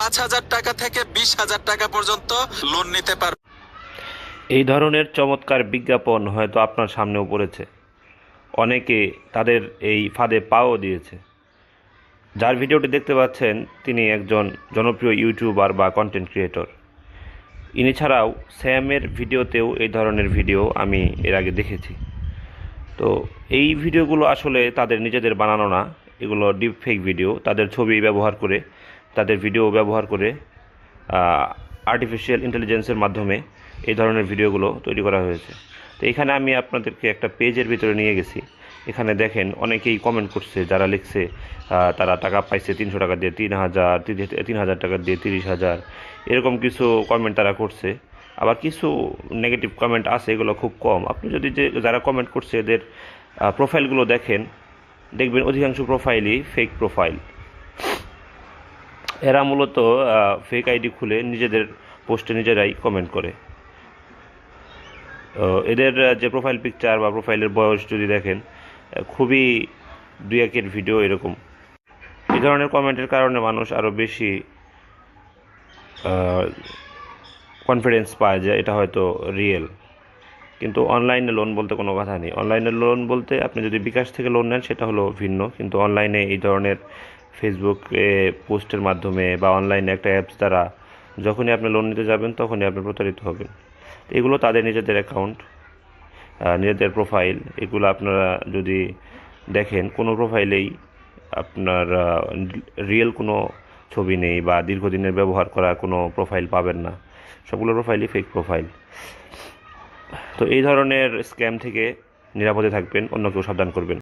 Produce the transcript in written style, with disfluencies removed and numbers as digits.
5,000 টাকা থেকে 20,000 টাকা পর্যন্ত লোন নিতে পারবে। এই ধরনের চমৎকার বিজ্ঞাপন হয়তো আপনার সামনেও পড়েছে। অনেকে তাদের এই ফাঁদে পাও দিয়েছে। যার ভিডিওটি দেখতে পাচ্ছেন তিনি একজন জনপ্রিয় ইউটিউবার বা কন্টেন্ট ক্রিয়েটর। ইনি ছাড়াও স্যামের ভিডিওতেও এই ধরনের ভিডিও আমি এর আগে দেখেছি। তো এই ভিডিওগুলো আসলে তাদের নিজেদের বানানো না, এগুলো ডিপ ফেক ভিডিও। তাদের ছবি ব্যবহার করে, তাদের ভিডিও ব্যবহার করে আর্টিফিশিয়াল ইন্টেলিজেন্সের মাধ্যমে এই ধরনের ভিডিওগুলো তৈরি করা হয়েছে। তো এখানে আমি আপনাদেরকে একটা পেজের ভিতরে নিয়ে গেছি। এখানে দেখেন অনেকেই কমেন্ট করছে, যারা লিখছে তারা টাকা পাইছে 300 টাকা দিয়ে 3,000, 3,000 টাকা দিয়ে 30,000, এরকম কিছু কমেন্ট তারা করছে। আবার কিছু নেগেটিভ কমেন্ট আছে, এগুলো খুব কম। আপনি যদি যারা কমেন্ট করছে এদের প্রোফাইলগুলো দেখেন, দেখবেন অধিকাংশ প্রোফাইলই ফেক প্রোফাইল। এরা মূলত ফেক আইডি খুলে নিজেদের পোস্টে নিজেরাই কমেন্ট করে। এদের যে প্রোফাইল পিকচার বা প্রোফাইলের বয়স যদি দেখেন, খুবই 2-1 ভিডিও এরকম। এই ধরনের কমেন্টের কারণে মানুষ আরও বেশি কনফিডেন্স পায় যে এটা হয়তো রিয়েল। কিন্তু অনলাইনে লোন বলতে কোনো কথা নেই। অনলাইনে লোন বলতে আপনি যদি বিকাশ থেকে লোন নেন সেটা হলো ভিন্ন, কিন্তু অনলাইনে এই ধরনের ফেসবুকে পোস্টের মাধ্যমে বা অনলাইনে একটা অ্যাপস দ্বারা যখনই আপনি লোন নিতে যাবেন তখনই আপনি প্রতারিত হবেন। এগুলো তাদের নিজেদের অ্যাকাউন্ট, নিজেদের প্রোফাইল। এগুলো আপনারা যদি দেখেন, কোনো প্রোফাইলেই আপনার রিয়েল কোনো ছবি নেই বা দীর্ঘদিনের ব্যবহার করা কোনো প্রোফাইল পাবেন না। সবগুলো প্রোফাইলই ফেক প্রোফাইল। তো এই ধরনের স্ক্যাম থেকে নিরাপদে থাকবেন, অন্যকেও সাবধান করবেন।